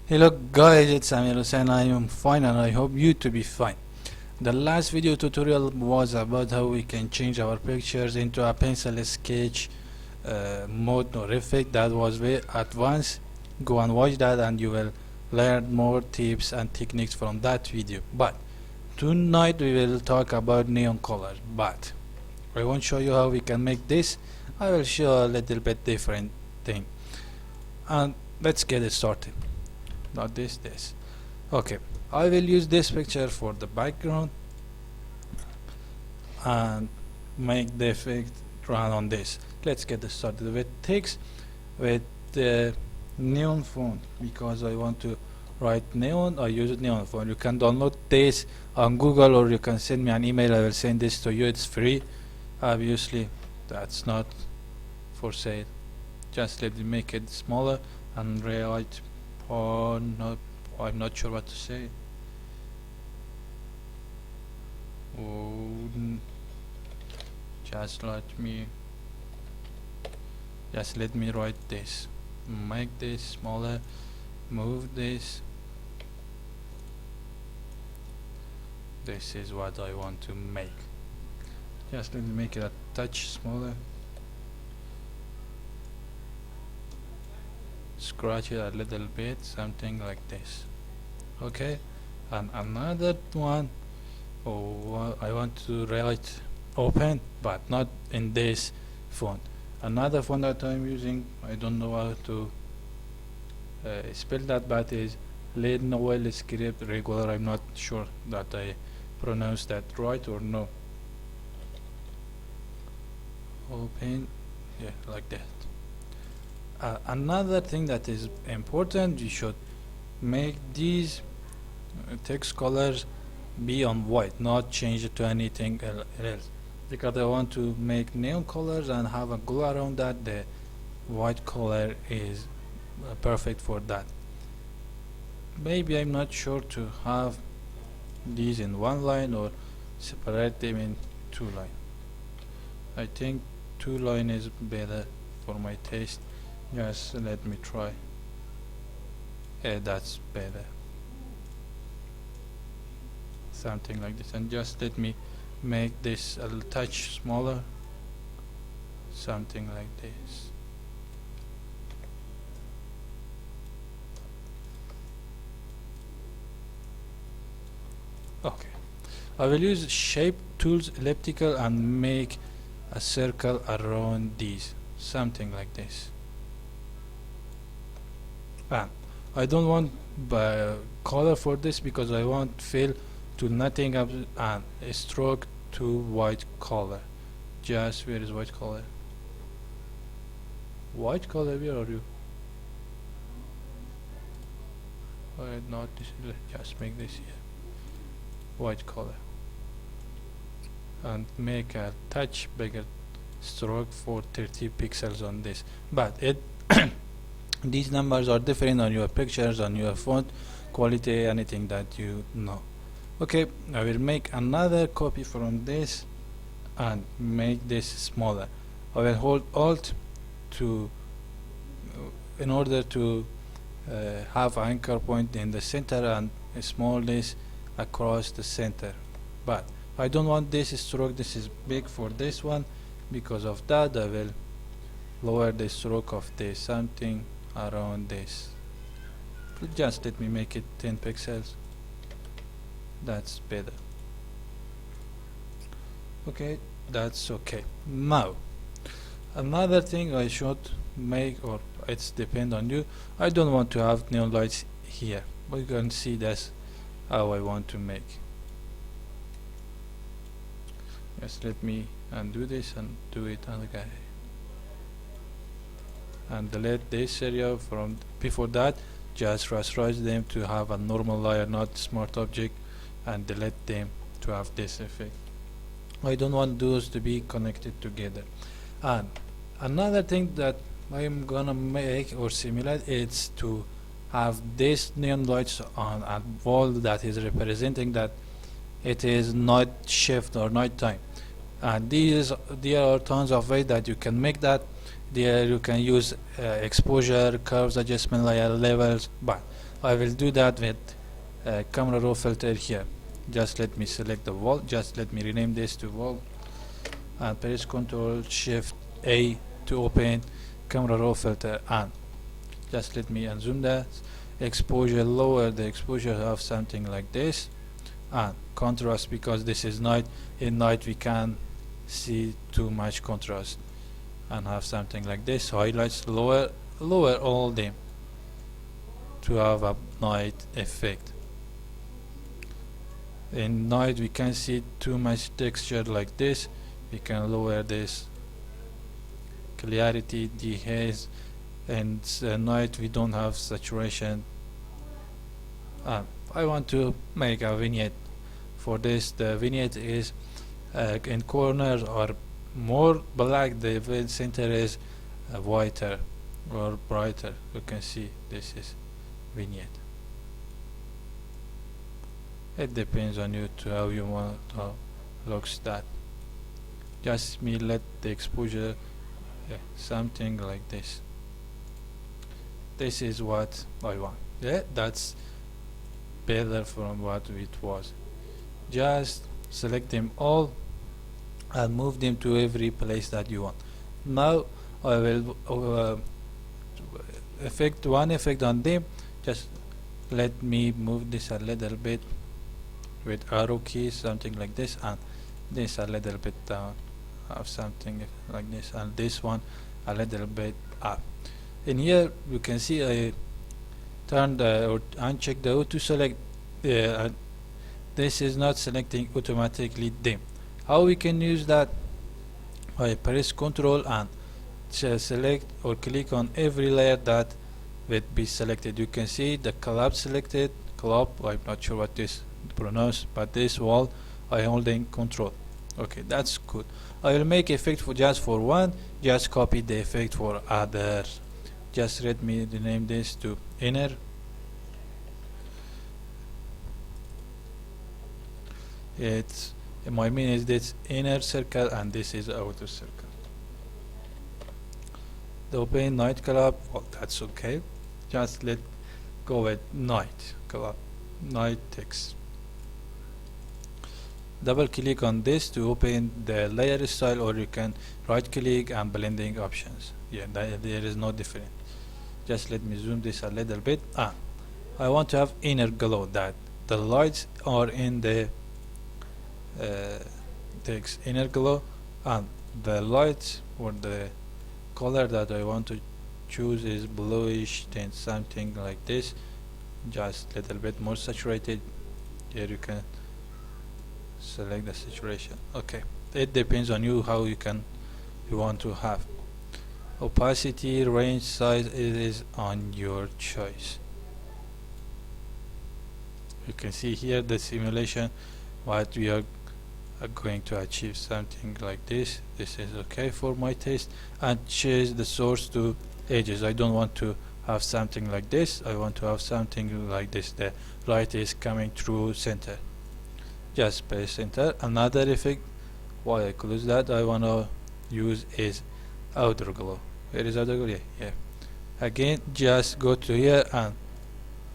Hello guys, it's Samir Hussain. I am fine and I hope you to be fine. The last video tutorial was about how we can change our pictures into a pencil sketch mode or effect. That was very advanced. Go and watch that and you will learn more tips and techniques from that video. But tonight we will talk about neon colors. But I won't show you how we can make this. I will show a little bit different thing. And let's get it started. Not this. Okay, I will use this picture for the background and make the effect run on this. Let's get started with text with the neon font because I want to write neon. I use neon font. You can download this on Google or you can send me an email. I will send this to you. It's free. Obviously that's not for sale. Just let me make it smaller and write no, I'm not sure what to say. Just let me write this. Make this smaller. Move this. This is what I want to make. Just let me make it a touch smaller. Scratch it a little bit, something like this. Okay, and another one. I want to write open but not in this font. Another font that I'm using, I don't know how to spell that, but is Lenovel Script Regular. I'm not sure that I pronounced that right or no. Open, yeah, like that. Another thing that is important, you should make these text colors be on white, not change it to anything else, because I want to make neon colors and have a glow around that. The white color is perfect for that. Maybe I'm not sure to have these in one line or separate them in two lines. I think two line is better for my taste. Just let me try. That's better. Something like this, and just let me make this a touch smaller. Something like this. Okay, I will use shape tools, elliptical, and make a circle around these. Something like this. And I don't want color for this because I want fill to nothing up and a stroke to white color. Just where is white color? White color, where are you? Not this. Just make this here. White color. And make a touch bigger stroke for 30 pixels on this. But it these numbers are different on your pictures, on your font quality, anything that you know. Okay, I will make another copy from this and make this smaller. I will hold Alt to in order to have an anchor point in the center and small this across the center. But I don't want this stroke. This is big for this one. Because of that, I will lower the stroke of this, something around this. Just let me make it 10 pixels. That's better. Okay, that's okay. Now another thing I should make, or it's depend on you, I don't want to have neon lights here, but you can see that's how I want to make. Just let me undo this and do it again and delete this area from before that. Just rasterize them to have a normal layer, not smart object, and delete them to have this effect. I don't want those to be connected together. And another thing that I am gonna make or simulate is to have this neon lights on a wall that is representing that it is night shift or night time. And there are tons of ways that you can make that. there you can use exposure, curves, adjustment layer, levels, but I will do that with camera raw filter here. Just let me select the wall, just let me rename this to wall, and press Ctrl Shift A to open camera raw filter, and just let me unzoom that. Exposure, lower the exposure, have something like this, and contrast, because this is night, in night we can see too much contrast, and have something like this. Highlights, lower all them to have a night effect. In night we can see too much texture like this, we can lower this clarity, dehaze, and night we don't have saturation. I want to make a vignette. For this, the vignette is in corners are more black, the center is whiter or brighter. You can see this is vignette. It depends on you to how you want to looks that. Just me let the exposure something like this. This is what I want. Yeah, that's better from what it was. Just select them all and move them to every place that you want. Now I will effect one effect on them. Just let me move this a little bit with arrow keys, something like this, and this a little bit down, have something like this, and this one a little bit up. In here you can see I turned or unchecked the auto select. This is not selecting automatically them. How we can use that? I press Ctrl and select or click on every layer that will be selected. You can see the collapse selected. Collapse, I'm not sure what this pronounce, but this wall I holding Ctrl. Okay, that's good. I will make effect for just for one. Just copy the effect for other. Just let me rename this to inner. It's my mean is this inner circle and this is outer circle. The open night collapse, well, that's okay. Just let go with night collapse, night text. Double click on this to open the layer style, or you can right click and blending options. Yeah, there is no difference. Just let me zoom this a little bit. I want to have inner glow, that the lights are in the text inner glow, and the lights or the color that I want to choose is bluish tint, something like this, just a little bit more saturated. Here you can select the saturation. Okay, it depends on you how you want to have. Opacity, range, size, it is on your choice. You can see here the simulation what we are going to achieve, something like this. This is okay for my taste, and change the source to edges. I don't want to have something like this, I want to have something like this. The light is coming through center. Just press enter. Another effect, why I close that, I want to use is outer glow. Where is outer glow? Yeah. Again, just go to here and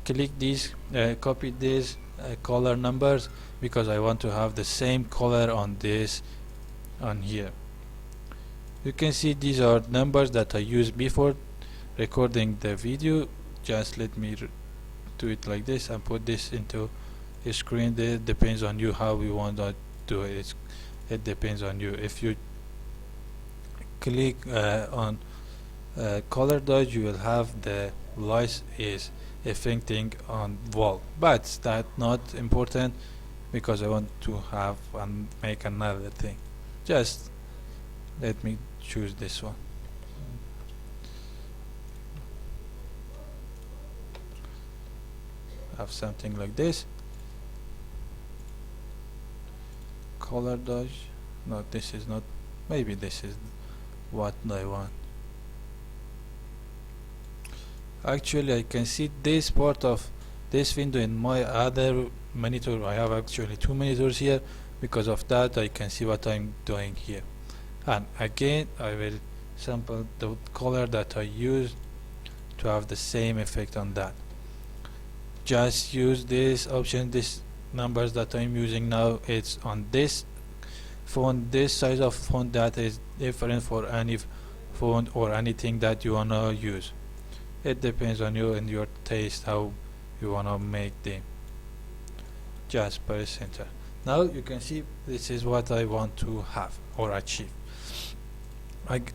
click these, copy these color numbers, because I want to have the same color on this on here. You can see these are numbers that I used before recording the video. Just let me do it like this and put this into a screen. That depends on you how you want to do it. It depends on you. If you click on color dodge, you will have the light is affecting on wall, but that's not important because I want to have and make another thing. Just let me choose this one. Have something like this. Color dodge. No, this is not. Maybe this is what I want. Actually, I can see this part of this window in my other monitor. I have actually two monitors here. Because of that, I can see what I'm doing here. And again, I will example the color that I used to have the same effect on that. Just use this option. This numbers that I'm using now, it's on this font, this size of font that is different for any font or anything that you wanna use. It depends on you and your taste how you wanna make them. Just press enter. Now you can see this is what I want to have or achieve.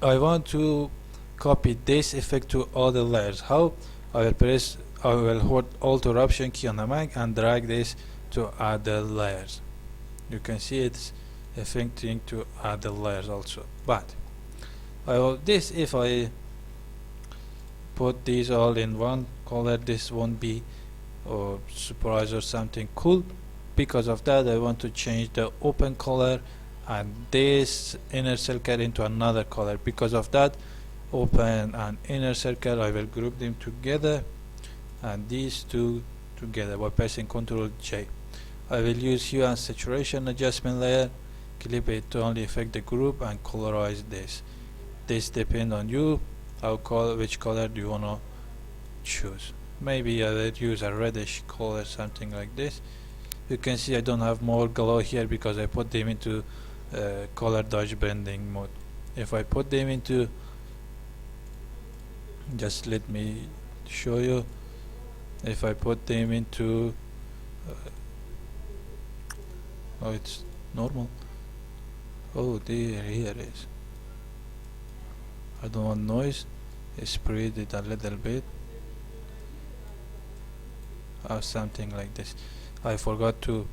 I want to copy this effect to all the layers. How? I will hold Alt or Option key on the Mac and drag this to other layers. You can see it's affecting to other layers also. But this, if I put these all in one color, this won't be or surprise or something cool. Because of that, I want to change the open color and this inner circle into another color. Because of that, open and inner circle, I will group them together and these two together by pressing Ctrl J. I will use hue and saturation adjustment layer, clip it to only affect the group and colorize this. This depends on you, which color do you wanna choose. Maybe I will use a reddish color, something like this. You can see I don't have more glow here because I put them into color dodge blending mode. If I put them into, just let me show you, if I put them into oh, it's normal. Oh, there, here it is. I don't want noise. Spread it a little bit, or something like this. I forgot to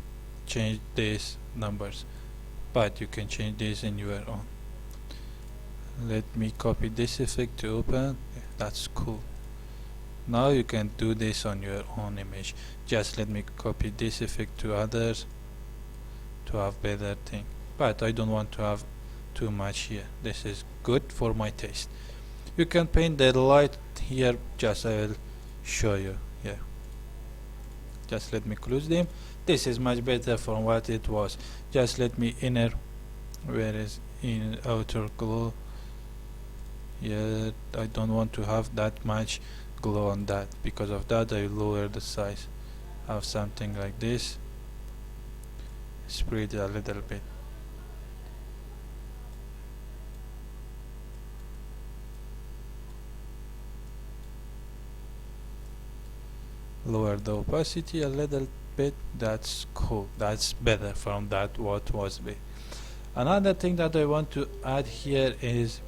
change these numbers, but you can change this in your own. Let me copy this effect to open. That's cool. Now you can do this on your own image. Just let me copy this effect to others to have better thing, but I don't want to have too much here. This is good for my taste. You can paint the light here. Just I will show you here. Just let me close them. This is much better from what it was. Just let me inner, where is in outer glow. Yeah, I don't want to have that much glow on that. Because of that, I lower the size. Have something like this. Spread it a little bit. Lower the opacity a little bit. That's cool. That's better from that what was be. Another thing that I want to add here is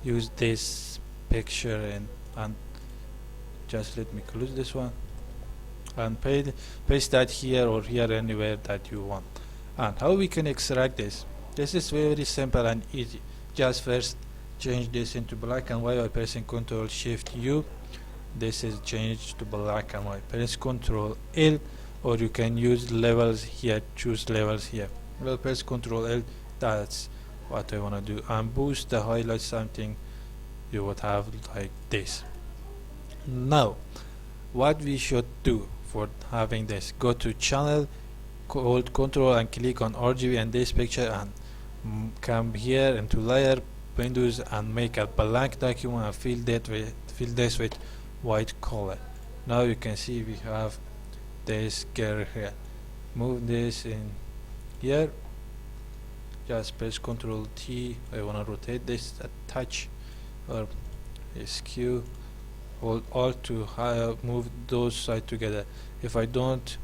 use this picture and just let me close this one and paste that here or here anywhere that you want. And how we can extract this? This is very simple and easy. Just first change this into black and white by pressing Ctrl Shift U. This is changed to black and white. Press Ctrl L, or you can use levels here. Choose levels here. Well, press Ctrl L. That's what I want to do. And boost the highlight, something you would have like this. Now, what we should do for having this? Go to Channel, hold Ctrl and click on RGB and this picture, and come here into Layer, Windows, and make a blank document and fill this with white color. Now you can see we have this girl here. Move this in here. Just press Ctrl T. I want to rotate this a touch, or skew. Hold Alt to move those sides together. If I don't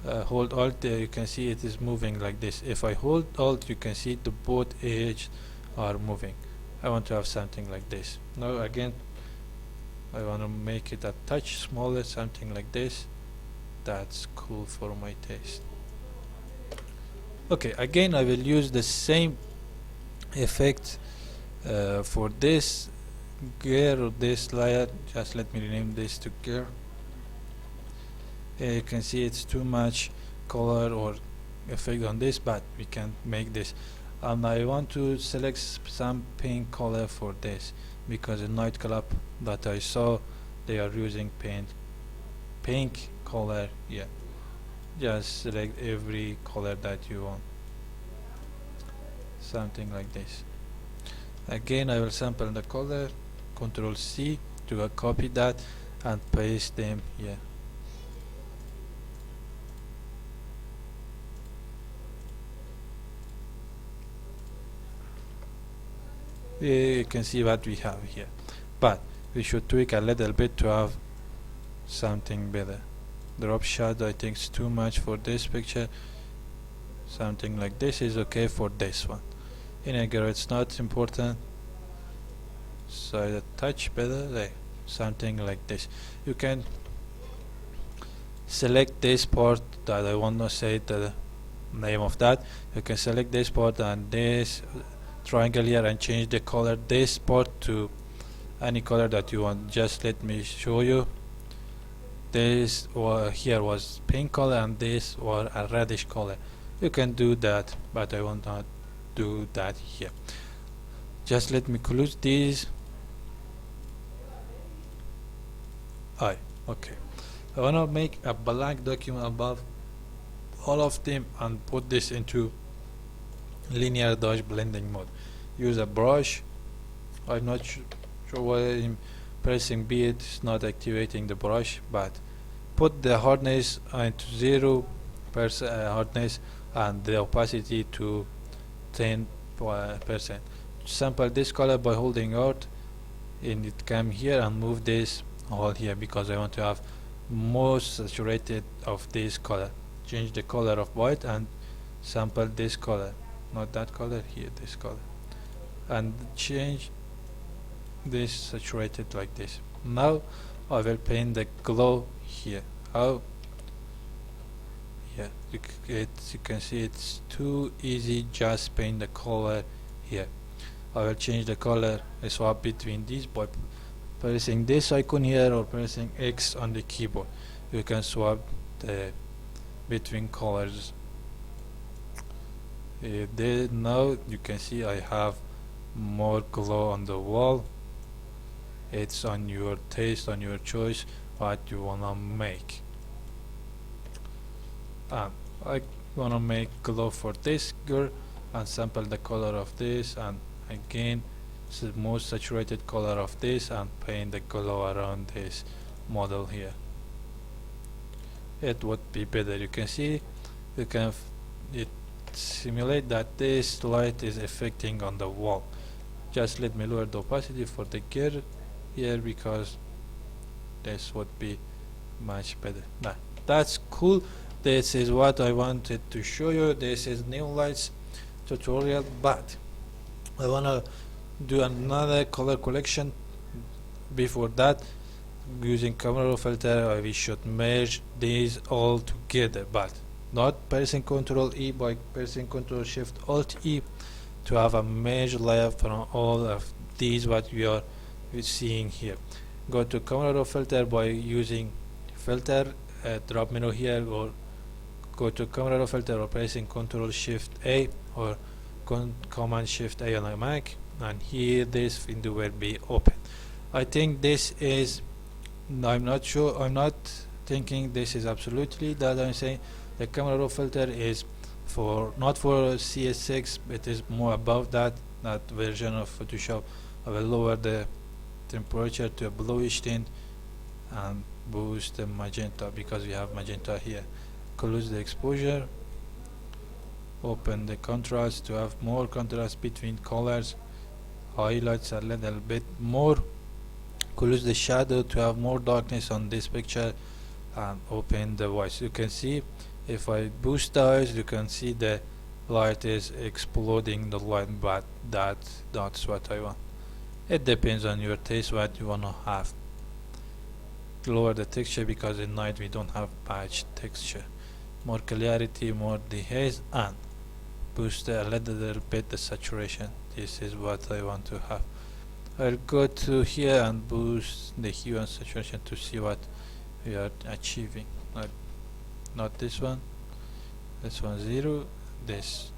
hold Alt there, you can see it is moving like this. If I hold Alt, you can see the both edges are moving. I want to have something like this. Now again, I want to make it a touch smaller, something like this. That's cool for my taste. Okay, again I will use the same effect for this gear or this layer. Just let me rename this to gear. You can see it's too much color or effect on this, but we can make this. And I want to select some pink color for this, because in nightclub that I saw they are using pink color. Yeah, just select every color that you want, something like this. Again, I will sample the color, Control C to copy that and paste them here. You can see what we have here, but we should tweak a little bit to have something better. Drop shadow I think is too much for this picture. Something like this is okay for this one. Integral it's not important, so a touch better there. Something like this. You can select this part that I want to say the name of that. You can select this part and this triangle here and change the color this part to any color that you want. Just let me show you. This here was pink color and this was a reddish color. You can do that, but I will not do that here. Just let me close these. Okay. I wanna make a blank document above all of them and put this into linear dodge blending mode. Use a brush. I'm not sure why I'm pressing B, it's not activating the brush, but put the hardness into 0% hardness and the opacity to 10%. Sample this color by holding Alt and it come here and move this all here because I want to have more saturated of this color. Change the color of white and sample this color, not that color here, this color, and change this saturated like this. Now I will paint the glow here. How? Yeah, you can see it's too easy. Just paint the color here. I will change the color. I swap between these by pressing this icon here or pressing X on the keyboard. You can swap the between colors. Now you can see I have more glow on the wall. It's on your taste, on your choice, what you wanna make. I wanna make glow for this girl and sample the color of this, and again the most saturated color of this and paint the glow around this model here. It would be better. You can see you can it simulate that this light is affecting on the wall. Just let me lower the opacity for the girl here because this would be much better. Nah, that's cool. This is what I wanted to show you. This is Neon Lights tutorial, but I wanna do another color collection. Before that, using camera raw filter, we should merge these all together, but not pressing Ctrl E, by pressing Ctrl Shift Alt E to have a merge layer from all of these what we are seeing here. Go to camera raw filter by using filter drop menu here, or go to camera raw filter or pressing Ctrl Shift A or Command Shift A on a Mac, and here this window will be open. I think this is, I'm not sure, I'm not thinking this is absolutely that I'm saying the camera raw filter is for not for CS6, it is more above that version of Photoshop. I will lower the temperature to a bluish tint and boost the magenta because we have magenta here. Close the exposure, open the contrast to have more contrast between colors, highlights a little bit more, close the shadow to have more darkness on this picture, and open the voice. You can see if I boost the eyes, you can see the light is exploding the light, but that's what I want. It depends on your taste what you wanna have. Lower the texture because at night we don't have much texture. More clarity, more dehaze, and boost a little bit the saturation. This is what I want to have. I'll go to here and boost the hue and saturation to see what we are achieving. Not this one, this one 0, this.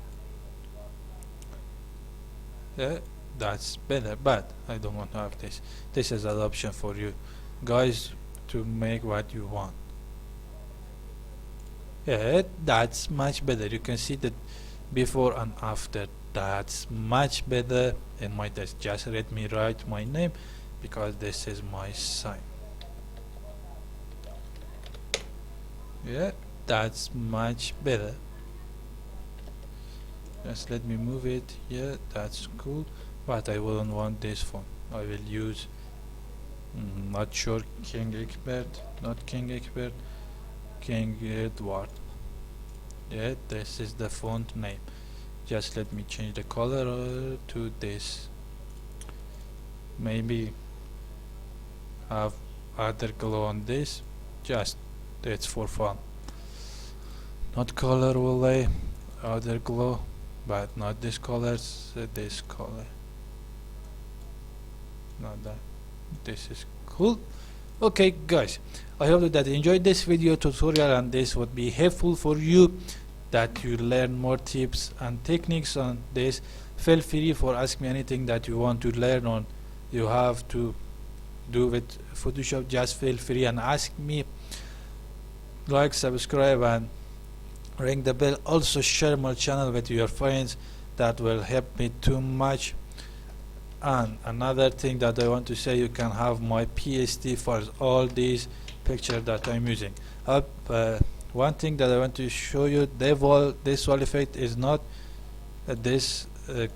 Yeah, that's better, but I don't want to have this. This is an option for you guys to make what you want. Yeah, that's much better. You can see that before and after. That's much better. In my test, just let me write my name because this is my sign. Yeah, that's much better. Just let me move it. Yeah, that's cool, but I wouldn't want this font. I will use not sure, King Egbert, not King Egbert, King Edward. Yeah, this is the font name. Just let me change the color to this. Maybe have other glow on this. Just it's for fun. Not color overlay, other glow, but not this color. This color. Not that. This is cool. Okay, guys, I hope that you enjoyed this video tutorial and this would be helpful for you, that you learn more tips and techniques on this. Feel free for ask me anything that you want to learn on, you have to do with Photoshop. Just feel free and ask me. Like, subscribe and ring the bell. Also share my channel with your friends, that will help me too much. And another thing that I want to say, you can have my PSD for all these pictures that I'm using. One thing that I want to show you, this wall effect is not this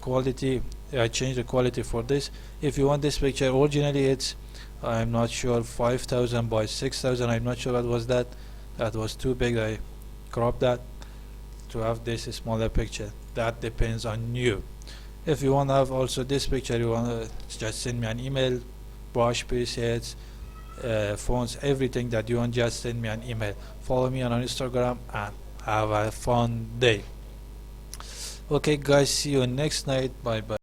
quality. I changed the quality for this. If you want this picture, originally it's, I'm not sure, 5000 by 6000. I'm not sure what was that. That was too big. I cropped that to have this smaller picture. That depends on you. If you want to have also this picture, you want to just send me an email, brush presets, fonts, everything that you want, just send me an email. Follow me on Instagram and have a fun day. Okay guys, see you next night. Bye bye.